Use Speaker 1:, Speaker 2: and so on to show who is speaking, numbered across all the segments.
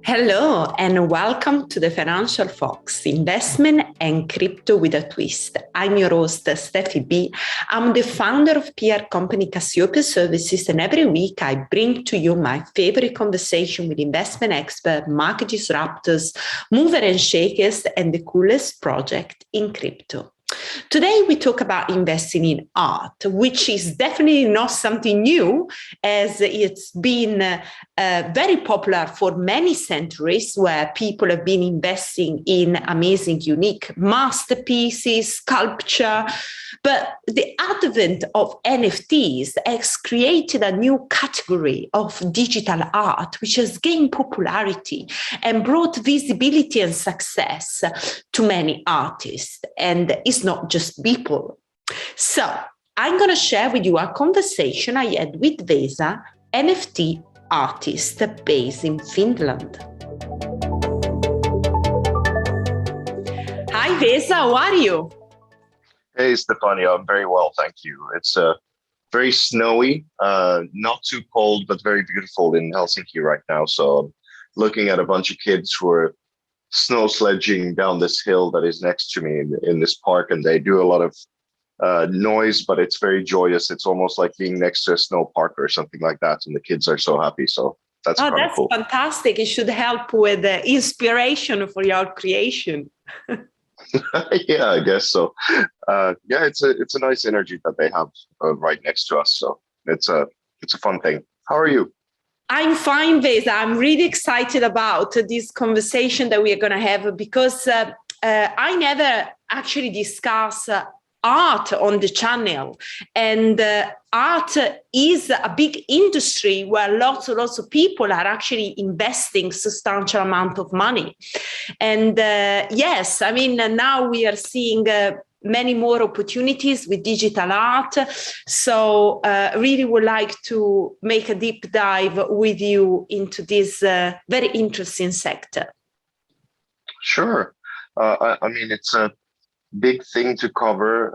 Speaker 1: Hello and welcome to the FinancialFox, investment and crypto with a twist. I'm your host, Steffy B. I'm the founder of PR company Cassiopeia Services, and every week I bring to you my favorite conversation with investment experts, market disruptors, mover and shakers, and the coolest project in crypto. Today, we talk about investing in art, which is definitely not something new, as it's been very popular for many centuries, where people have been investing in amazing, unique masterpieces, sculpture. But the advent of NFTs has created a new category of digital art, which has gained popularity and brought visibility and success to many artists. And it's not just Beeple. So I'm going to share with you a conversation I had with VESA, NFT artist based in Finland. Hi VESA, how are you?
Speaker 2: Hey Stefania, I'm very well, thank you. It's very snowy, not too cold, but very beautiful in Helsinki right now. So I'm looking at a bunch of kids who are snow sledging down this hill that is next to me in this park, and they do a lot of noise, but it's very joyous. It's almost like being next to a snow park or something like that, and the kids are so happy. So that's kind of cool.
Speaker 1: Fantastic. It should help with the inspiration for your creation.
Speaker 2: Yeah, I guess so. Yeah, it's a nice energy that they have right next to us. So it's a fun thing. How are you?
Speaker 1: I'm fine, VESA. I'm really excited about this conversation that we are going to have because I never actually discuss art on the channel, and art is a big industry where lots of people are actually investing substantial amount of money. And yes, I mean, now we are seeing many more opportunities with digital art. So really would like to make a deep dive with you into this very interesting sector.
Speaker 2: Sure. I mean, it's a big thing to cover.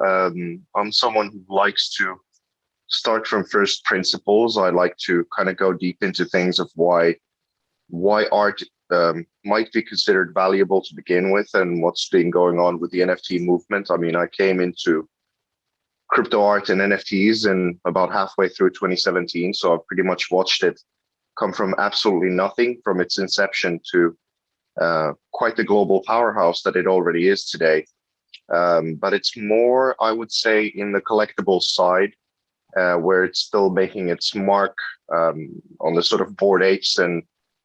Speaker 2: I'm someone who likes to start from first principles. I like to kind of go deep into things of why art might be considered valuable to begin with, and what's been going on with the NFT movement. I mean, I came into crypto art and NFTs in about halfway through 2017, so I've pretty much watched it come from absolutely nothing from its inception to quite the global powerhouse that it already is today. But it's more, I would say, in the collectible side, where it's still making its mark on the sort of Bored Apes and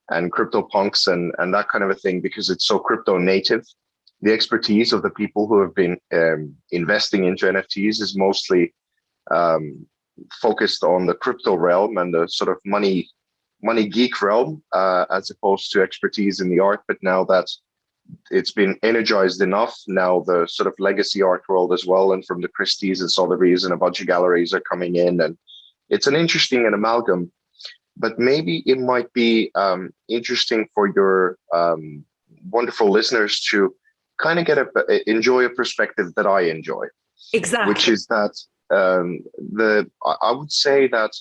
Speaker 2: CryptoPunks and that kind of a thing, because it's so crypto native. The expertise of the people who have been investing into NFTs is mostly focused on the crypto realm and the sort of money geek realm, as opposed to expertise in the art. But now that it's been energized enough, now the sort of legacy art world as well, and from the Christie's and Sotheby's and a bunch of galleries are coming in, and it's an interesting amalgam. But maybe it might be interesting for your wonderful listeners to kind of enjoy a perspective that I enjoy.
Speaker 1: Exactly.
Speaker 2: Which is that I would say that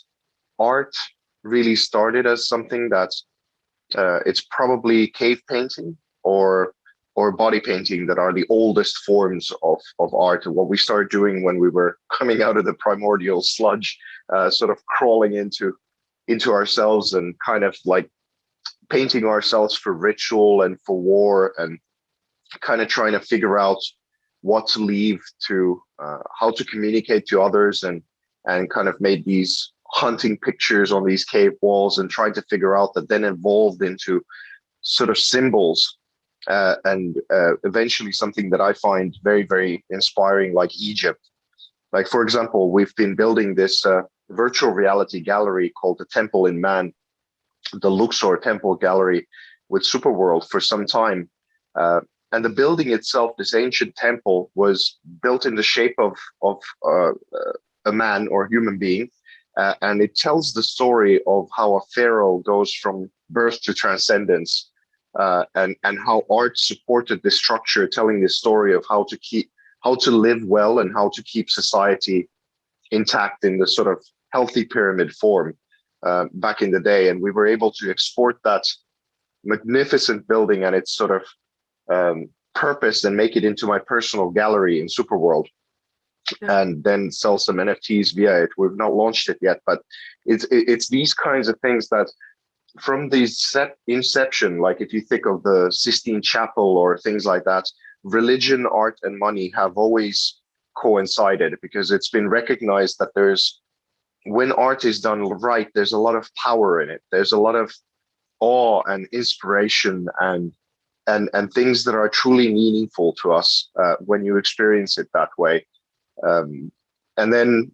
Speaker 2: art really started as something that it's probably cave painting or body painting that are the oldest forms of art. And what we started doing when we were coming out of the primordial sludge, sort of crawling into ourselves and kind of like painting ourselves for ritual and for war, and kind of trying to figure out what to leave to how to communicate to others, and kind of made these hunting pictures on these cave walls and trying to figure out, that then evolved into sort of symbols, and eventually something that I find very, very inspiring, like Egypt. Like, for example, we've been building this virtual reality gallery called the Temple in Man, the Luxor Temple Gallery with Superworld, for some time. And the building itself, this ancient temple, was built in the shape of a man or human being. And it tells the story of how a pharaoh goes from birth to transcendence, and how art supported this structure, telling this story of how to live well and how to keep society intact in the sort of healthy pyramid form back in the day. And we were able to export that magnificent building and its sort of purpose and make it into my personal gallery in Superworld, and then sell some NFTs via it. We've not launched it yet, but it's these kinds of things that from the inception, like if you think of the Sistine Chapel or things like that, religion, art, and money have always coincided, because it's been recognized that when art is done right, there's a lot of power in it. There's a lot of awe and inspiration and things that are truly meaningful to us when you experience it that way. And then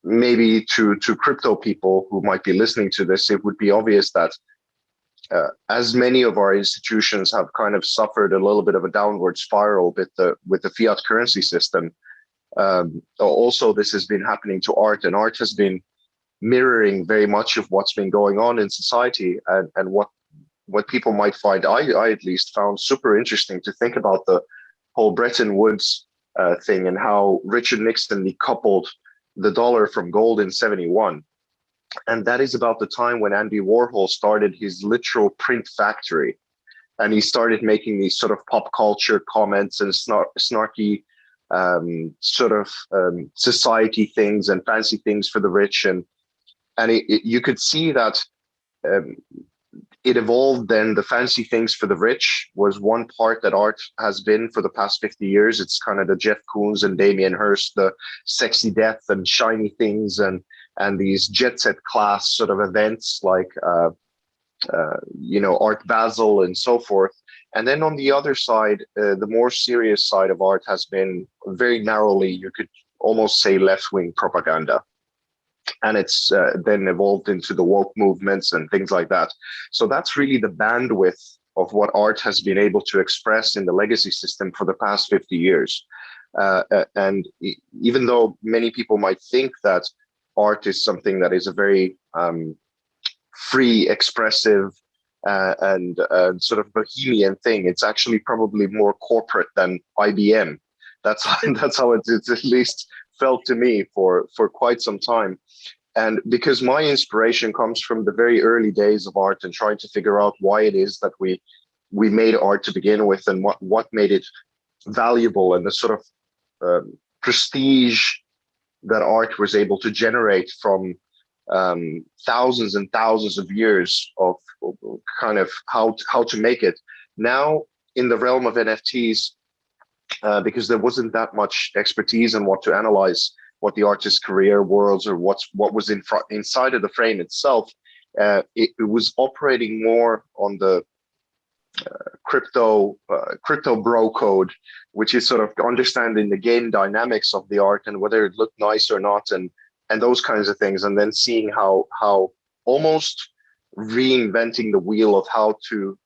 Speaker 2: maybe to crypto people who might be listening to this, it would be obvious that as many of our institutions have kind of suffered a little bit of a downward spiral with the fiat currency system, also this has been happening to art, and art has been mirroring very much of what's been going on in society, and what people might find, I at least found super interesting to think about the whole Bretton Woods thing, and how Richard Nixon decoupled the dollar from gold in 1971. And that is about the time when Andy Warhol started his literal print factory. And he started making these sort of pop culture comments and snarky sort of society things and fancy things for the rich. And you could see that it evolved. Then the fancy things for the rich was one part that art has been for the past 50 years. It's kind of the Jeff Koons and Damien Hirst, the sexy death and shiny things, and these jet set class sort of events like Art Basel and so forth. And then on the other side, the more serious side of art has been very narrowly, you could almost say, left-wing propaganda. And it's then evolved into the woke movements and things like that. So that's really the bandwidth of what art has been able to express in the legacy system for the past 50 years. And even though many people might think that art is something that is a very free, expressive, and sort of bohemian thing, it's actually probably more corporate than IBM. That's how it's at least felt to me for quite some time. And because my inspiration comes from the very early days of art and trying to figure out why it is that we made art to begin with, and what made it valuable, and the sort of prestige that art was able to generate from thousands and thousands of years of kind of how to make it. Now in the realm of NFTs, because there wasn't that much expertise in what to analyze, what the artist's career was, or what was inside of the frame itself. It was operating more on the crypto bro code, which is sort of understanding the game dynamics of the art and whether it looked nice or not, and those kinds of things, and then seeing how almost reinventing the wheel of how to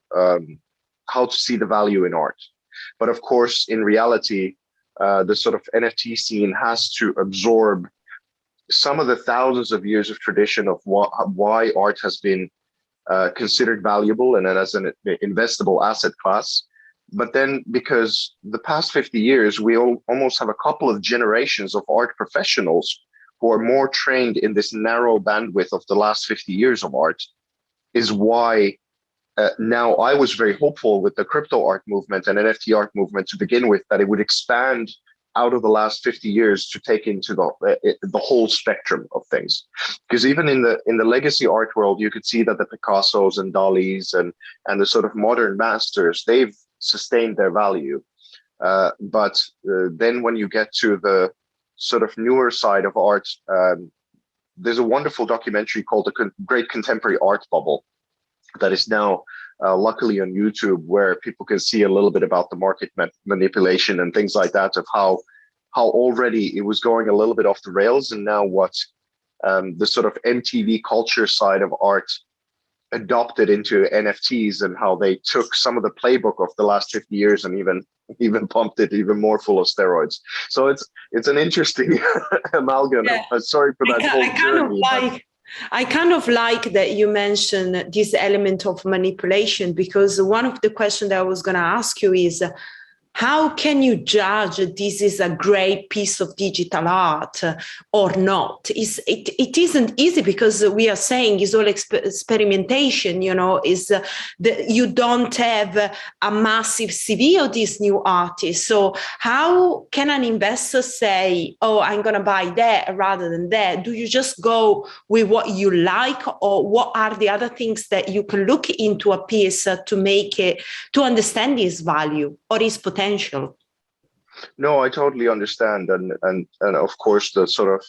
Speaker 2: see the value in art. But of course, in reality, the sort of NFT scene has to absorb some of the thousands of years of tradition of why art has been considered valuable and as an investable asset class. But then, because the past 50 years, we almost have a couple of generations of art professionals who are more trained in this narrow bandwidth of the last 50 years of art, is why now I was very hopeful with the crypto art movement and NFT art movement to begin with, that it would expand out of the last 50 years to take into the whole spectrum of things. Because even in the legacy art world, you could see that the Picassos and Dalis and the sort of modern masters, they've sustained their value. But then when you get to the sort of newer side of art, there's a wonderful documentary called The Great Contemporary Art Bubble that is now luckily on YouTube, where people can see a little bit about the market manipulation and things like that, of how already it was going a little bit off the rails, and now what the sort of MTV culture side of art adopted into NFTs, and how they took some of the playbook of the last 50 years and even pumped it even more full of steroids. So it's an interesting amalgam.
Speaker 1: Yeah.
Speaker 2: Sorry for that whole journey.
Speaker 1: I kind of like that you mentioned this element of manipulation, because one of the questions that I was going to ask you is, how can you judge this is a great piece of digital art or not? It isn't easy, because we are saying it's all experimentation, you don't have a massive CV of these new artists. So how can an investor say, oh, I'm going to buy that rather than that? Do you just go with what you like, or what are the other things that you can look into a piece to understand its value or its potential?
Speaker 2: No, I totally understand. And of course, the sort of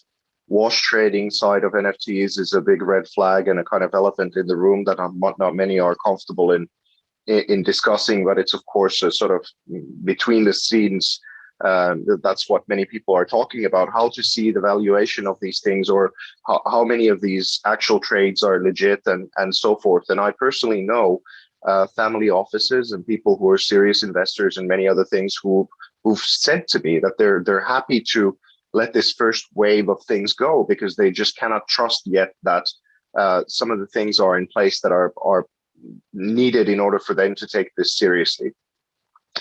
Speaker 2: wash trading side of NFTs is a big red flag and a kind of elephant in the room that not many are comfortable in discussing, but it's of course a sort of between the scenes. That's what many people are talking about, how to see the valuation of these things, or how many of these actual trades are legit, and so forth. And I personally know family offices and people who are serious investors and many other things who've said to me that they're happy to let this first wave of things go, because they just cannot trust yet that some of the things are in place that are needed in order for them to take this seriously,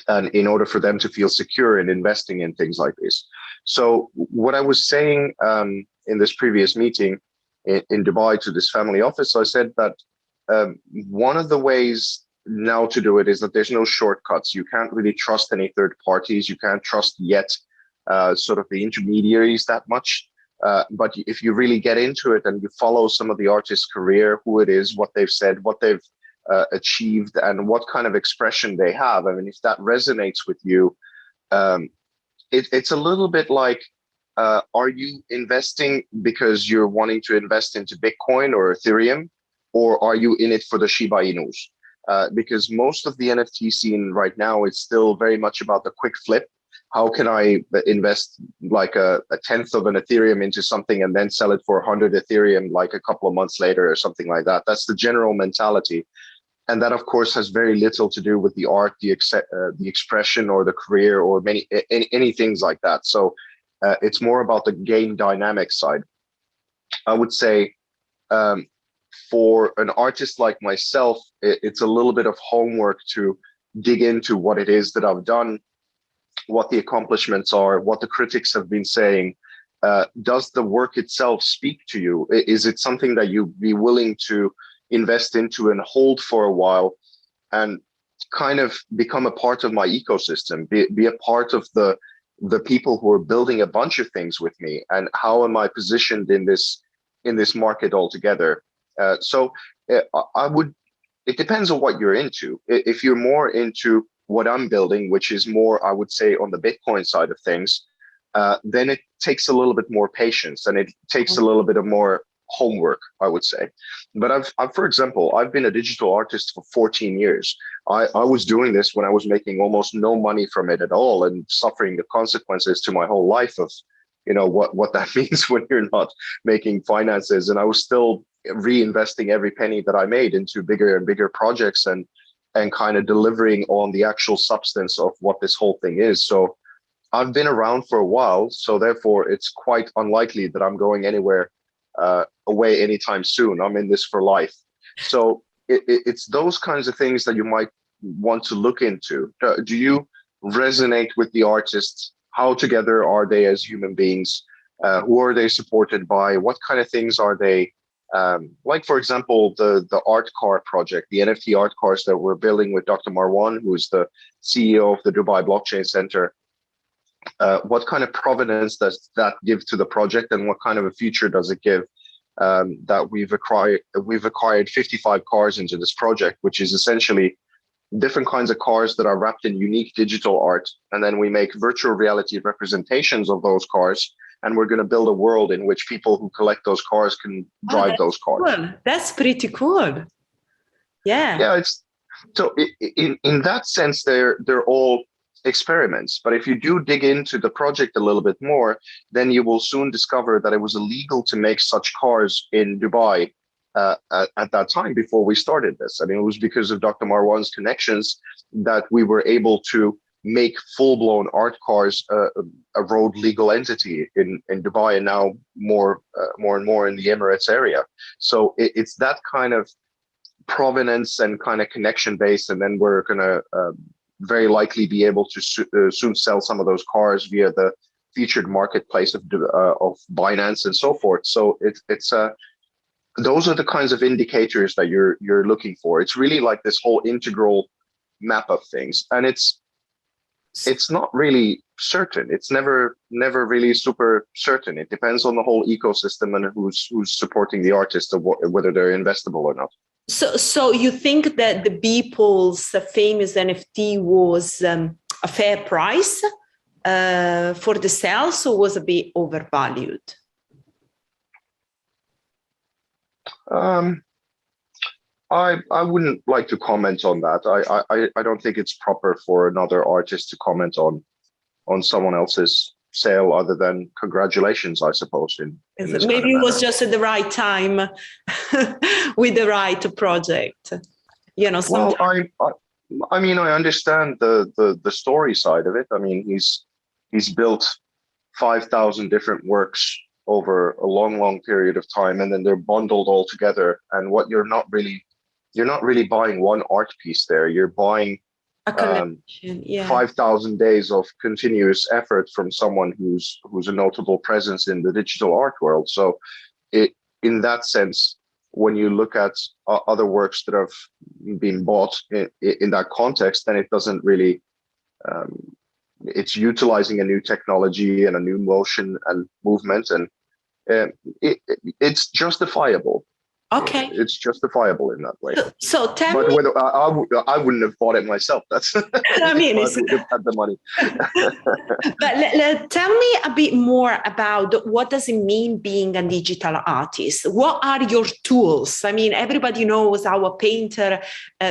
Speaker 2: and in order for them to feel secure in investing in things like this. So what I was saying in this previous meeting in Dubai to this family office, I said that one of the ways now to do it is that there's no shortcuts. You can't really trust any third parties. You can't trust yet sort of the intermediaries that much. But if you really get into it and you follow some of the artist's career, who it is, what they've said, what they've achieved, and what kind of expression they have, I mean, if that resonates with you, it's a little bit like, are you investing because you're wanting to invest into Bitcoin or Ethereum, or are you in it for the Shiba Inus? Because most of the NFT scene right now is still very much about the quick flip. How can I invest like a tenth of an Ethereum into something and then sell it for 100 Ethereum like a couple of months later or something like that? That's the general mentality. And that, of course, has very little to do with the art, the expression, or the career, or any things like that. So it's more about the game dynamic side. I would say for an artist like myself, it's a little bit of homework to dig into what it is that I've done, what the accomplishments are, what the critics have been saying. Does the work itself speak to you? Is it something that you'd be willing to invest into and hold for a while, and kind of become a part of my ecosystem, be a part of the people who are building a bunch of things with me? And how am I positioned in this market altogether? So it depends on what you're into. If you're more into what I'm building, which is more, I would say, on the Bitcoin side of things, then it takes a little bit more patience, and it takes a little bit of more homework, I would say. But I've, for example, I've been a digital artist for 14 years. I was doing this when I was making almost no money from it at all, and suffering the consequences to my whole life of, what that means when you're not making finances. And I was still reinvesting every penny that I made into bigger and bigger projects, and kind of delivering on the actual substance of what this whole thing is. So I've been around for a while, so therefore it's quite unlikely that I'm going anywhere away anytime soon. I'm in this for life. So it's those kinds of things that you might want to look into. Do you resonate with the artists? How together are they as human beings? Who are they supported by? What kind of things are they? Like, for example, the art car project, the NFT art cars that we're building with Dr. Marwan, who's the CEO of the Dubai Blockchain Center. What kind of provenance does that give to the project, and what kind of a future does it give? That we've acquired 55 cars into this project, which is essentially different kinds of cars that are wrapped in unique digital art, and then we make virtual reality representations of those cars, and we're going to build a world in which people who collect those cars can drive those cars.
Speaker 1: Cool. That's pretty cool.
Speaker 2: Yeah, it's so in that sense they're all experiments. But if you do dig into the project a little bit more, then you will soon discover that it was illegal to make such cars in Dubai at that time before we started this. I mean, it was because of Dr. Marwan's connections that we were able to make full-blown art cars a road legal entity in Dubai, and now more and more in the Emirates area. So it's that kind of provenance and kind of connection base, and then we're going to very likely be able to soon sell some of those cars via the featured marketplace of Binance and so forth. So it's those are the kinds of indicators that you're looking for. It's really like this whole integral map of things, and it's not really certain. It's never really super certain. It depends on the whole ecosystem and who's supporting the artist, or whether they're investable or not.
Speaker 1: So you think that the Beeple's famous NFT was a fair price for the sales, or was a bit overvalued?
Speaker 2: I wouldn't like to comment on that. I don't think it's proper for another artist to comment on someone else's sale, other than congratulations, I suppose.
Speaker 1: Maybe it was just at the right time with the right project. You know.
Speaker 2: Well, I mean, I understand the story side of it. I mean, he's built 5,000 different works over a long period of time, and then they're bundled all together. And what you're not really buying one art piece there. You're buying
Speaker 1: a collection,
Speaker 2: 5,000 days of continuous effort from someone who's a notable presence in the digital art world. So in that sense, when you look at other works that have been bought in that context, then it doesn't really, it's utilizing a new technology and a new motion and movement, and it's justifiable.
Speaker 1: Okay.
Speaker 2: It's justifiable in that way.
Speaker 1: So tell me.
Speaker 2: But whether I wouldn't have bought it myself. That's
Speaker 1: I mean,
Speaker 2: I would have had the money.
Speaker 1: But tell me a bit more about what does it mean being a digital artist? What are your tools? I mean, everybody knows how a painter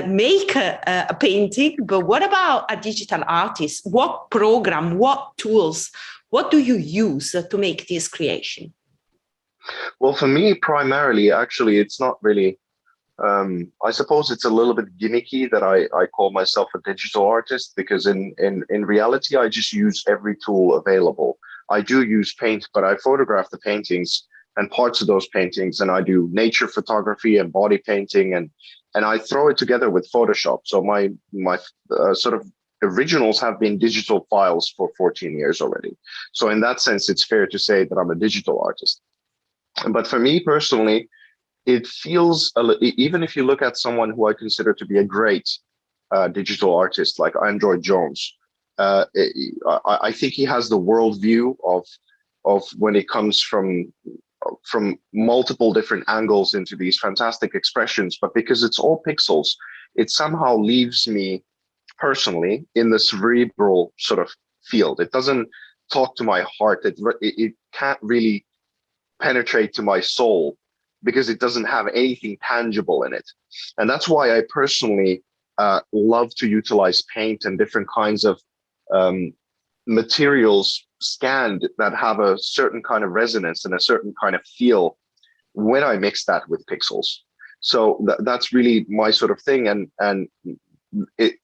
Speaker 1: make a painting, but what about a digital artist? What program, what tools, what do you use to make this creation?
Speaker 2: Well, for me, primarily, actually, it's not really, I suppose it's a little bit gimmicky that I call myself a digital artist, because in reality, I just use every tool available. I do use paint, but I photograph the paintings and parts of those paintings, and I do nature photography and body painting, and I throw it together with Photoshop. So my sort of originals have been digital files for 14 years already. So in that sense, it's fair to say that I'm a digital artist. But for me personally, it feels, even if you look at someone who I consider to be a great digital artist, like Android Jones, I think he has the worldview of when it comes from multiple different angles into these fantastic expressions. But because it's all pixels, it somehow leaves me personally in the cerebral sort of field. It doesn't talk to my heart. It can't really penetrate to my soul, because it doesn't have anything tangible in it. And that's why I personally love to utilize paint and different kinds of materials scanned that have a certain kind of resonance and a certain kind of feel when I mix that with pixels. So that's really my sort of thing. And it,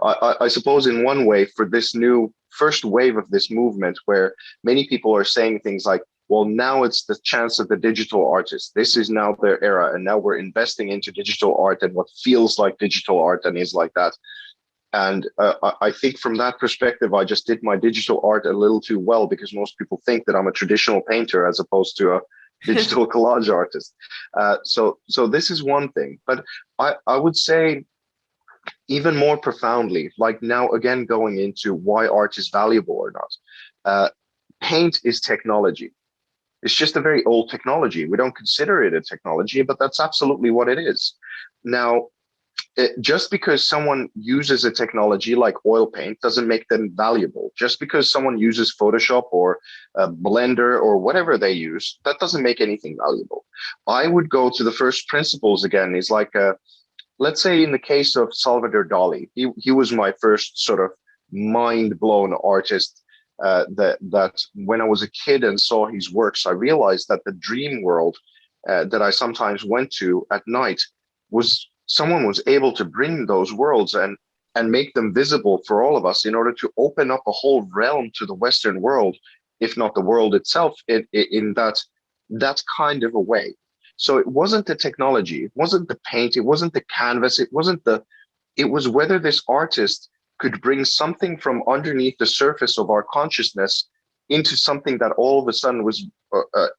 Speaker 2: I suppose in one way, for this new first wave of this movement, where many people are saying things like, well, now it's the chance of the digital artist. This is now their era. And now we're investing into digital art and what feels like digital art and is like that. And I think from that perspective, I just did my digital art a little too well, because most people think that I'm a traditional painter as opposed to a digital collage artist. So this is one thing. But I would say even more profoundly, like now, again, going into why art is valuable or not. Paint is technology. It's just a very old technology. We don't consider it a technology, but that's absolutely what it is. Now, just because someone uses a technology like oil paint doesn't make them valuable. Just because someone uses Photoshop or Blender or whatever they use, that doesn't make anything valuable. I would go to the first principles again, is like, let's say in the case of Salvador Dali, he was my first sort of mind-blown artist. That when I was a kid and saw his works, I realized that the dream world that I sometimes went to at night was someone was able to bring those worlds and make them visible for all of us in order to open up a whole realm to the Western world, if not the world itself, in that kind of a way. So it wasn't the technology, it wasn't the paint, it wasn't the canvas, it was whether this artist could bring something from underneath the surface of our consciousness into something that all of a sudden was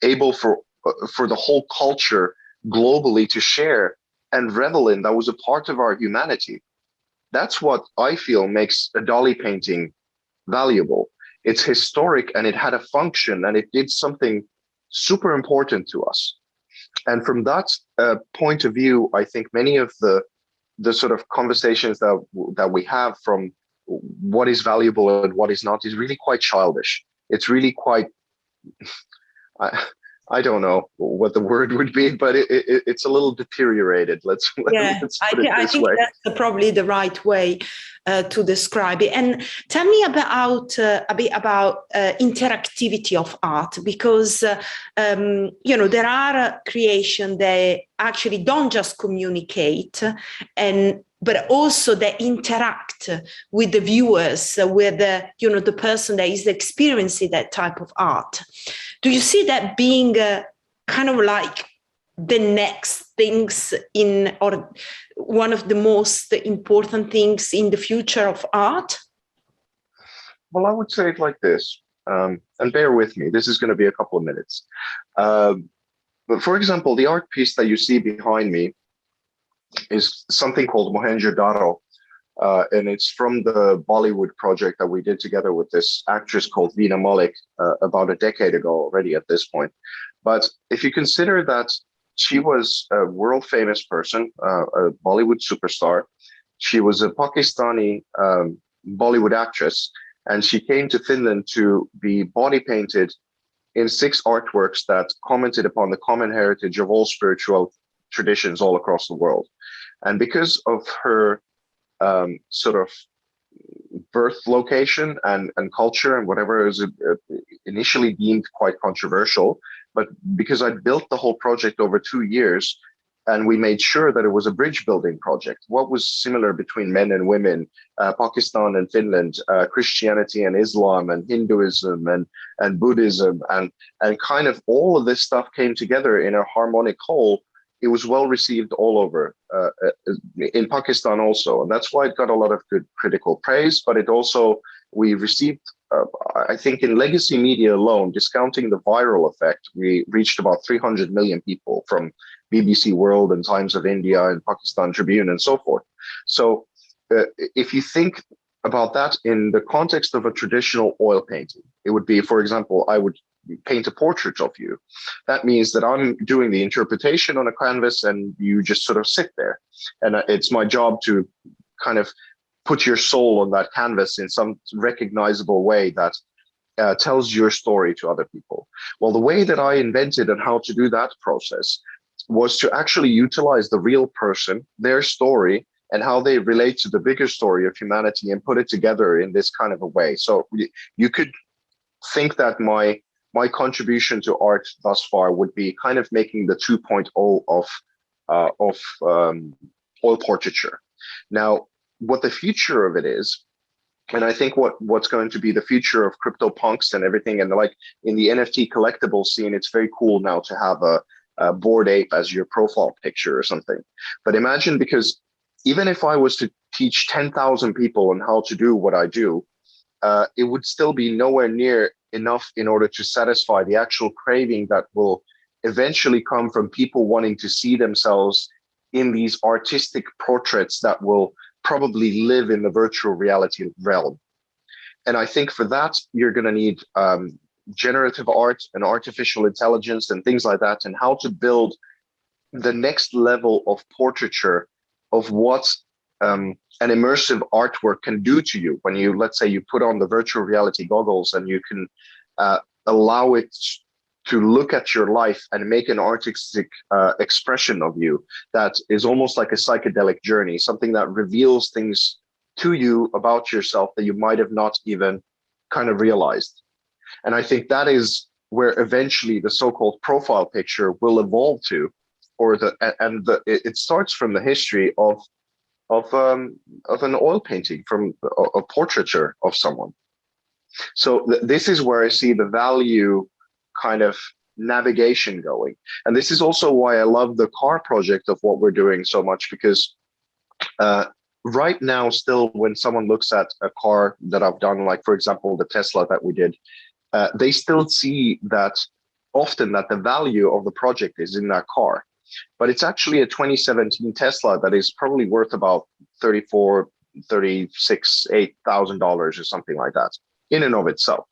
Speaker 2: able for the whole culture globally to share and revel in, that was a part of our humanity. That's what I feel makes a Dali painting valuable. It's historic and it had a function and it did something super important to us. And from that point of view, I think many of the sort of conversations that we have from what is valuable and what is not is really quite childish. It's really quite, I don't know what the word would be, but it's a little deteriorated. Let's put it this way.
Speaker 1: I think that's probably the right way to describe it. And tell me about a bit about interactivity of art, because there are creations that actually don't just communicate, but also they interact with the viewers, with the person that is experiencing that type of art. Do you see that being kind of like the next things or one of the most important things in the future of art?
Speaker 2: Well, I would say it like this, and bear with me, this is going to be a couple of minutes. But for example, the art piece that you see behind me is something called Mohenjo-Daro, and it's from the Bollywood project that we did together with this actress called Veena Malik about a decade ago already at this point. But if you consider that she was a world famous person, a Bollywood superstar, she was a Pakistani Bollywood actress, and she came to Finland to be body painted in 6 artworks that commented upon the common heritage of all spiritual traditions all across the world. And because of her sort of birth location and culture and whatever is initially deemed quite controversial, but because I built the whole project over 2 years, and we made sure that it was a bridge building project. What was similar between men and women, Pakistan and Finland, Christianity and Islam and Hinduism and Buddhism, and kind of all of this stuff came together in a harmonic whole. It was well received all over, in Pakistan also. And that's why it got a lot of good critical praise, but it also, we received, I think in legacy media alone, discounting the viral effect, we reached about 300 million people from BBC World and Times of India and Pakistan Tribune and so forth. So if you think about that in the context of a traditional oil painting, it would be, for example, I would paint a portrait of you. That means that I'm doing the interpretation on a canvas and you just sort of sit there. And it's my job to kind of put your soul on that canvas in some recognizable way that tells your story to other people. Well, the way that I invented and how to do that process was to actually utilize the real person, their story, and how they relate to the bigger story of humanity and put it together in this kind of a way. So you could think that my contribution to art thus far would be kind of making the 2.0 of oil portraiture. Now, what the future of it is, and I think what's going to be the future of CryptoPunks and everything, and like in the NFT collectible scene, it's very cool now to have a Bored Ape as your profile picture or something. But imagine, because even if I was to teach 10,000 people on how to do what I do, it would still be nowhere near enough in order to satisfy the actual craving that will eventually come from people wanting to see themselves in these artistic portraits that will probably live in the virtual reality realm. And I think for that, you're going to need generative art and artificial intelligence and things like that, and how to build the next level of portraiture of what an immersive artwork can do to you when you, let's say, you put on the virtual reality goggles and you can allow it to look at your life and make an artistic expression of you that is almost like a psychedelic journey, something that reveals things to you about yourself that you might have not even kind of realized. And I think that is where eventually the so-called profile picture will evolve to, or it starts from the history of an oil painting, from a portraiture of someone. So this is where I see the value kind of navigation going. And this is also why I love the car project of what we're doing so much, because right now, still, when someone looks at a car that I've done, like for example, the Tesla that we did, they still see that often that the value of the project is in that car. But it's actually a 2017 Tesla that is probably worth about 34, 36, $8,000 or something like that in and of itself.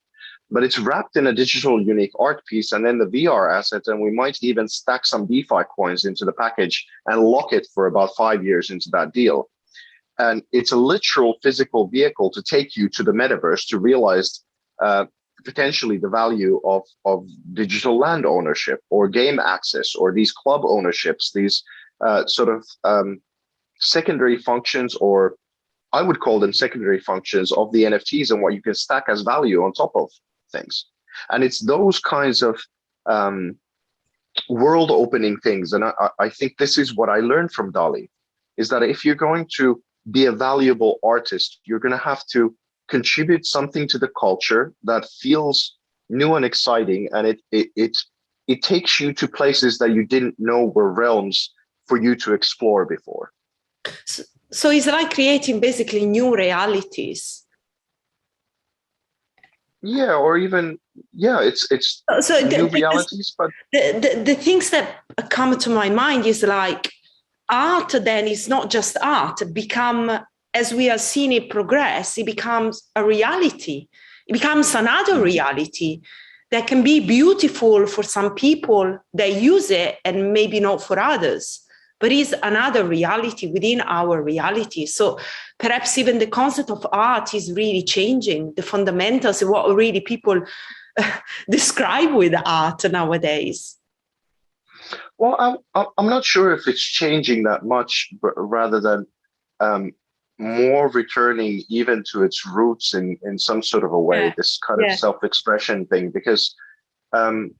Speaker 2: But it's wrapped in a digital unique art piece and then the VR asset. And we might even stack some DeFi coins into the package and lock it for about 5 years into that deal. And it's a literal physical vehicle to take you to the metaverse to realize potentially the value of digital land ownership or game access or these club ownerships, these secondary functions, or I would call them secondary functions of the NFTs and what you can stack as value on top of things. And it's those kinds of world opening things. And I think this is what I learned from DALL-E, is that if you're going to be a valuable artist, you're going to have to contribute something to the culture that feels new and exciting, and it takes you to places that you didn't know were realms for you to explore before.
Speaker 1: So it's like creating basically new realities.
Speaker 2: Yeah, or even it's
Speaker 1: so
Speaker 2: new realities. But
Speaker 1: the things that come to my mind is like art. Then is not just art. As we are seeing it progress, it becomes a reality. It becomes another reality that can be beautiful for some people that use it and maybe not for others, but is another reality within our reality. So perhaps even the concept of art is really changing, the fundamentals of what really people describe with art nowadays.
Speaker 2: Well, I'm not sure if it's changing that much, but rather than more returning even to its roots in some sort of a way, this kind of self-expression thing, because I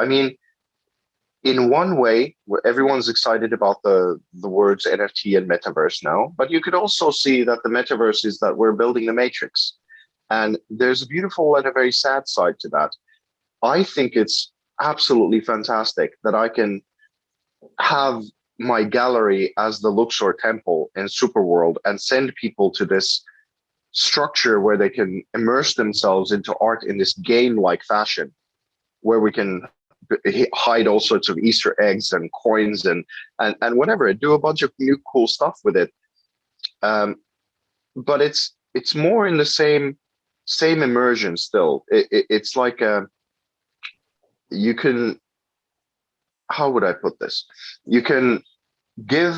Speaker 2: mean, in one way, where everyone's excited about the words NFT and metaverse now, but you could also see that the metaverse is that we're building the matrix. And there's a beautiful and a very sad side to that. I think it's absolutely fantastic that I can have my gallery as the Luxor temple in Superworld and send people to this structure where they can immerse themselves into art in this game-like fashion, where we can hide all sorts of Easter eggs and coins and whatever, do a bunch of new cool stuff with it. But it's more in the same immersion still. It's like you can, how would I put this? You can give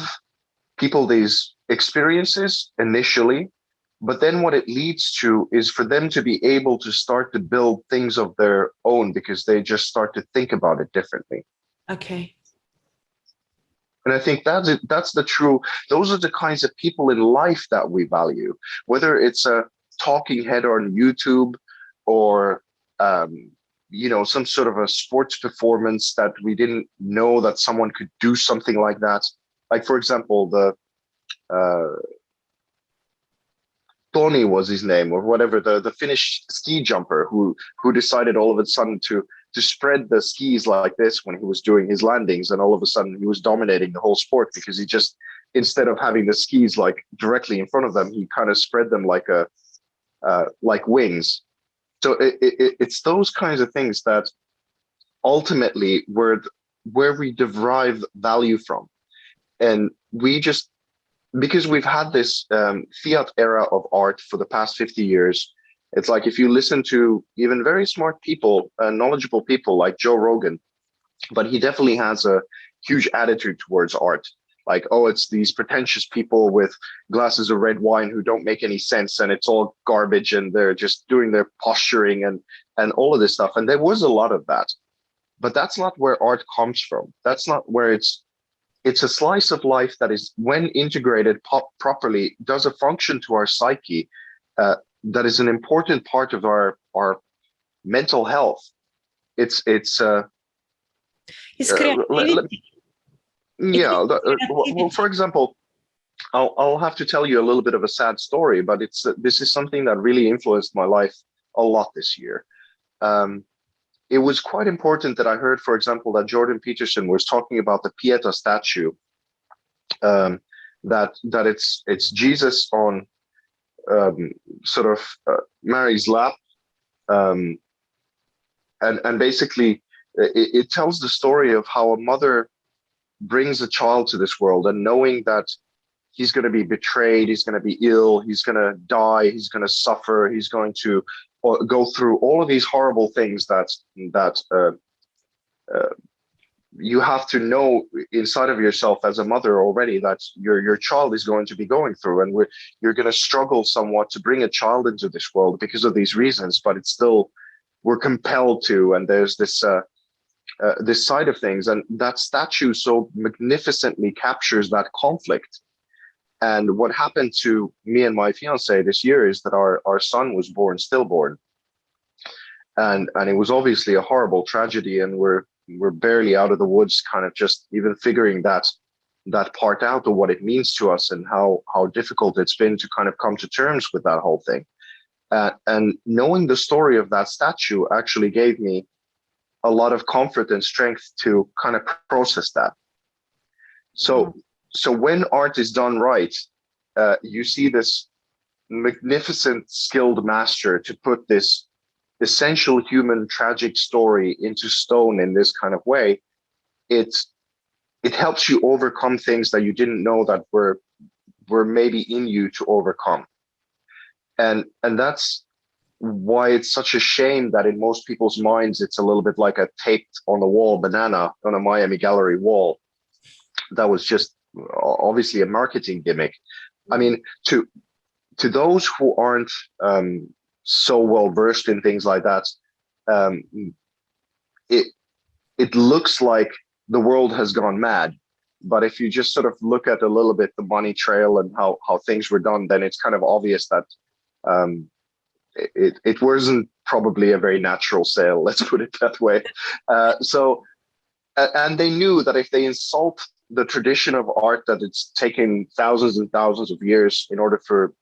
Speaker 2: people these experiences initially, but then what it leads to is for them to be able to start to build things of their own because they just start to think about it differently.
Speaker 1: Okay.
Speaker 2: And I think that's the true, those are the kinds of people in life that we value, whether it's a talking head on YouTube or some sort of a sports performance that we didn't know that someone could do something like that. Like, for example, the Tony was his name, or whatever, the Finnish ski jumper who decided all of a sudden to spread the skis like this when he was doing his landings, and all of a sudden he was dominating the whole sport because he just, instead of having the skis like directly in front of them, he kind of spread them like wings. So it's those kinds of things that ultimately where we derive value from. And we just, because we've had this fiat era of art for the past 50 years, it's like if you listen to even very smart people, knowledgeable people like Joe Rogan, but he definitely has a huge attitude towards art. Like, oh, it's these pretentious people with glasses of red wine who don't make any sense, and it's all garbage, and they're just doing their posturing and all of this stuff. And there was a lot of that, but that's not where art comes from. That's not where it's a slice of life that is, when integrated properly, does a function to our psyche that is an important part of our mental health. It's creativity. Well, for example, I'll have to tell you a little bit of a sad story, but this is something that really influenced my life a lot this year. It was quite important that I heard, for example, that Jordan Peterson was talking about the Pieta statue that it's Jesus on sort of Mary's lap, um, and basically it tells the story of how a mother brings a child to this world, and knowing that he's going to be betrayed, he's going to be ill, he's going to die, he's going to suffer, he's going to go through all of these horrible things that you have to know inside of yourself as a mother already that your child is going to be going through, and you're going to struggle somewhat to bring a child into this world because of these reasons, but it's still, we're compelled to, and there's this side of things, and that statue so magnificently captures that conflict. And what happened to me and my fiance this year is that our son was born stillborn, and it was obviously a horrible tragedy, and we're barely out of the woods, kind of just even figuring that part out of what it means to us, and how difficult it's been to kind of come to terms with that whole thing. And knowing the story of that statue actually gave me a lot of comfort and strength to kind of process that. So when art is done right, you see this magnificent, skilled master to put this essential human tragic story into stone in this kind of way. It helps you overcome things that you didn't know that were maybe in you to overcome. And that's why it's such a shame that in most people's minds, it's a little bit like a taped on the wall banana on a Miami gallery wall. That was just obviously a marketing gimmick. I mean, to those who aren't so well versed in things like that, it looks like the world has gone mad. But if you just sort of look at a little bit the money trail and how things were done, then it's kind of obvious that it wasn't probably a very natural sale, let's put it that way. And they knew that if they insult the tradition of art, that it's taken thousands and thousands of years in order to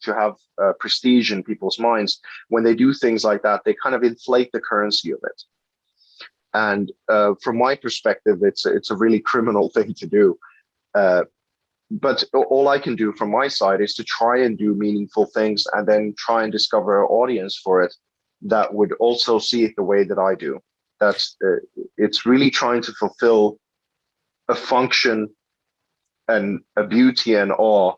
Speaker 2: have prestige in people's minds, when they do things like that, they kind of inflate the currency of it. And from my perspective, it's a really criminal thing to do. But all I can do from my side is to try and do meaningful things, and then try and discover an audience for it that would also see it the way that I do. That's it's really trying to fulfill a function and a beauty and awe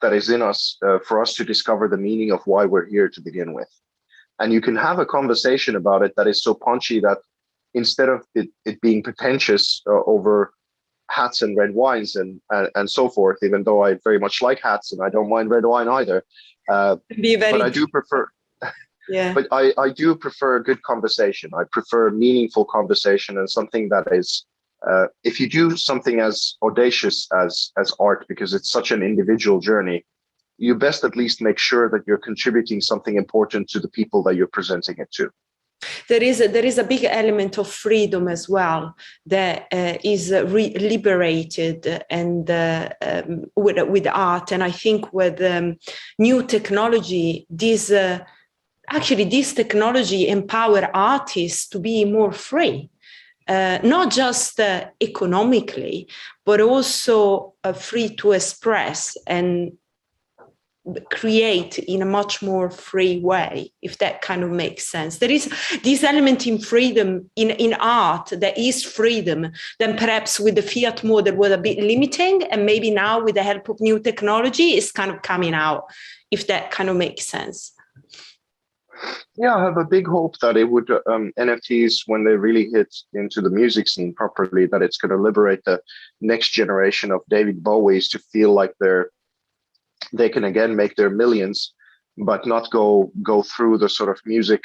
Speaker 2: that is in us, for us to discover the meaning of why we're here to begin with. And you can have a conversation about it that is so punchy that instead of it being pretentious over hats and red wines and so forth, even though I very much like hats and I don't mind red wine either, but I do prefer
Speaker 1: yeah.
Speaker 2: But I do prefer a good conversation. I prefer meaningful conversation, and something that is, if you do something as audacious as art, because it's such an individual journey, you best at least make sure that you're contributing something important to the people that you're presenting it to.
Speaker 1: There is a big element of freedom as well that is liberated and with art, and I think with new technology, this technology empower artists to be more free, not just economically, but also free to express and create in a much more free way, if that kind of makes sense. There is this element in freedom in art that is freedom, then perhaps with the fiat model was a bit limiting, and maybe now with the help of new technology it's kind of coming out, if that kind of makes sense.
Speaker 2: Yeah, I have a big hope that it would, NFTs, when they really hit into the music scene properly, that it's going to liberate the next generation of David Bowies to feel like they can again make their millions, but not go through the sort of music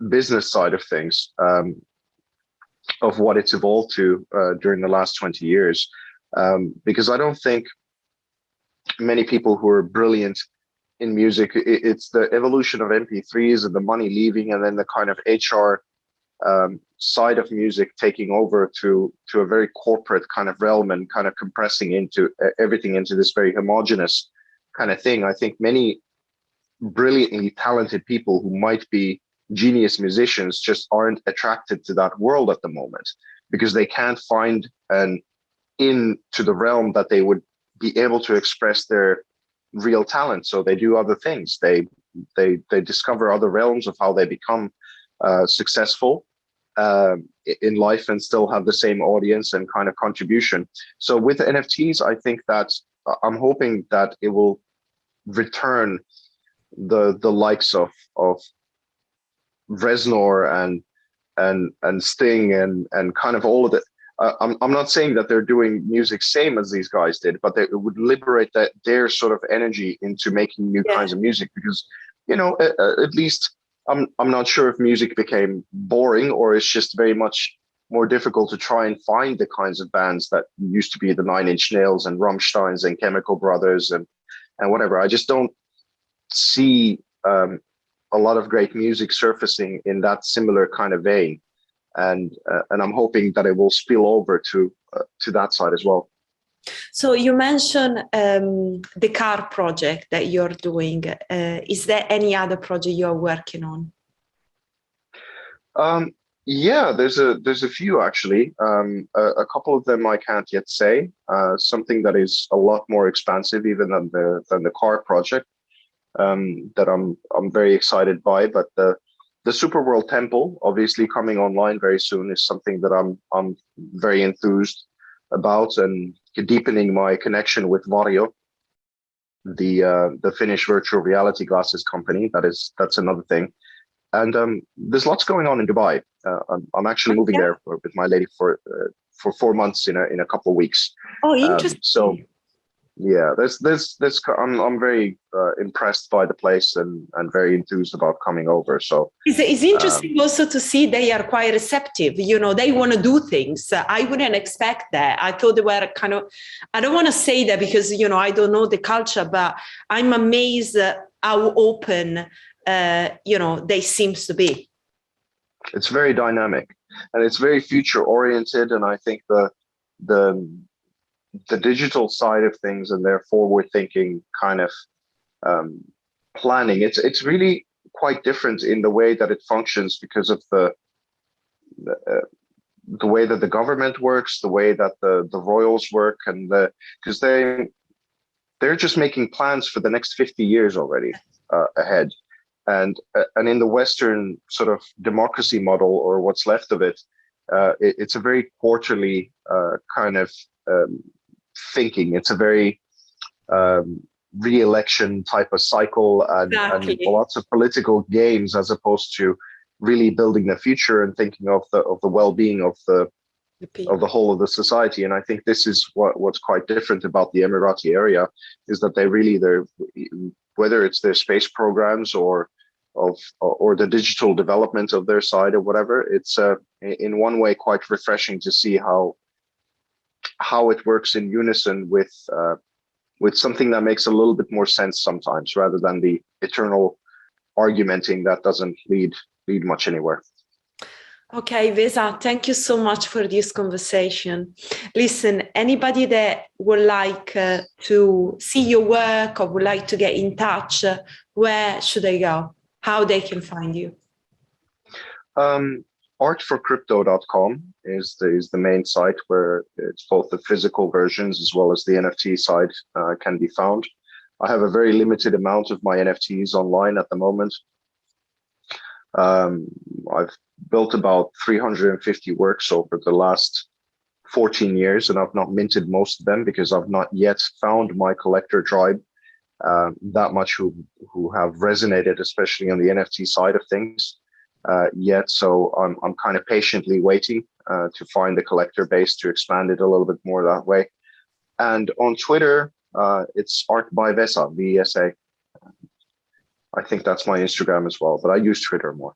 Speaker 2: business side of things, of what it's evolved to during the last 20 years. Because I don't think many people who are brilliant in music, it's the evolution of MP3s and the money leaving, and then the kind of HR side of music taking over to a very corporate kind of realm, and kind of compressing into everything into this very homogenous kind of thing. I think many brilliantly talented people who might be genius musicians just aren't attracted to that world at the moment, because they can't find an into the realm that they would be able to express their real talent. So they do other things. They discover other realms of how they become successful in life and still have the same audience and kind of contribution. So with NFTs, I think that I'm hoping that it will return the likes of Reznor and Sting and kind of all of it. I'm not saying that they're doing music same as these guys did, but it would liberate their sort of energy into making new kinds of music, because, at least I'm not sure if music became boring, or it's just very much more difficult to try and find the kinds of bands that used to be the Nine Inch Nails and Rammsteins and Chemical Brothers and whatever. I just don't see a lot of great music surfacing in that similar kind of vein. And I'm hoping that it will spill over to that side as well.
Speaker 1: So you mentioned the car project that you're doing. Is there any other project you're working on?
Speaker 2: Yeah, there's a few actually. A couple of them I can't yet say. Something that is a lot more expansive even than the car project, that I'm very excited by. But the Superworld Temple, obviously coming online very soon, is something that I'm very enthused about, and deepening my connection with Vario, the Finnish virtual reality glasses company. That's another thing. And there's lots going on in Dubai. I'm actually moving there with my lady for 4 months in a couple of weeks.
Speaker 1: Oh, interesting.
Speaker 2: So yeah, I'm very impressed by the place and very enthused about coming over. So
Speaker 1: it's interesting also to see they are quite receptive. They want to do things. I wouldn't expect that. I thought they were kind of, I don't want to say that because, I don't know the culture, but I'm amazed how open, they seems to be.
Speaker 2: It's very dynamic and it's very future oriented. And I think the digital side of things and their forward thinking kind of planning, it's really quite different in the way that it functions because of the way that the government works, the way that the royals work, and because they're just making plans for the next 50 years already ahead. And in the Western sort of democracy model, or what's left of it, it's a very quarterly kind of thinking. It's a very re-election type of cycle and lots of political games, as opposed to really building the future and thinking of the well-being of the whole of the society. And I think this is what's quite different about the Emirati area, is that they're whether it's their space programs or the digital development of their side or whatever, it's in one way quite refreshing to see how it works in unison with something that makes a little bit more sense sometimes, rather than the eternal argumenting that doesn't lead much anywhere.
Speaker 1: Okay, VESA, thank you so much for this conversation. Listen, anybody that would like to see your work or would like to get in touch, where should they go? How they can find you?
Speaker 2: Artforcrypto.com is the main site, where it's both the physical versions as well as the NFT side can be found. I have a very limited amount of my NFTs online at the moment. I've built about 350 works over the last 14 years, and I've not minted most of them because I've not yet found my collector tribe that much who have resonated, especially on the NFT side of things yet. So I'm kind of patiently waiting to find the collector base to expand it a little bit more that way. And on Twitter, it's Art by VESA, VESA. I think that's my Instagram as well, but I use Twitter more.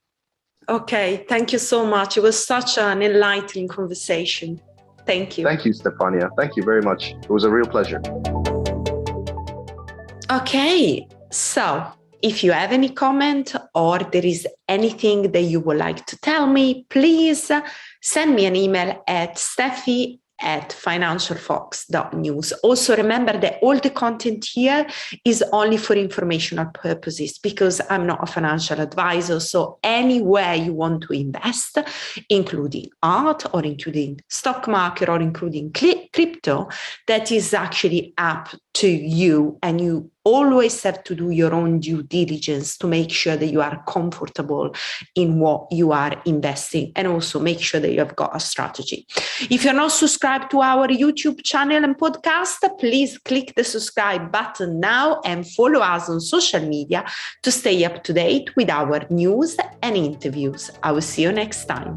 Speaker 1: Okay, thank you so much. It was such an enlightening conversation. Thank you.
Speaker 2: Thank you, Stefania. Thank you very much. It was a real pleasure.
Speaker 1: Okay, so if you have any comment or there is anything that you would like to tell me, please send me an email at steffy@financialfox.news. Also, remember that all the content here is only for informational purposes, because I'm not a financial advisor. So anywhere you want to invest, including art or including stock market or including crypto, crypto, that is actually up to you, and you always have to do your own due diligence to make sure that you are comfortable in what you are investing, and also make sure that you have got a strategy. If you're not subscribed to our YouTube channel and podcast, please click the subscribe button now and follow us on social media to stay up to date with our news and interviews. I will see you next time.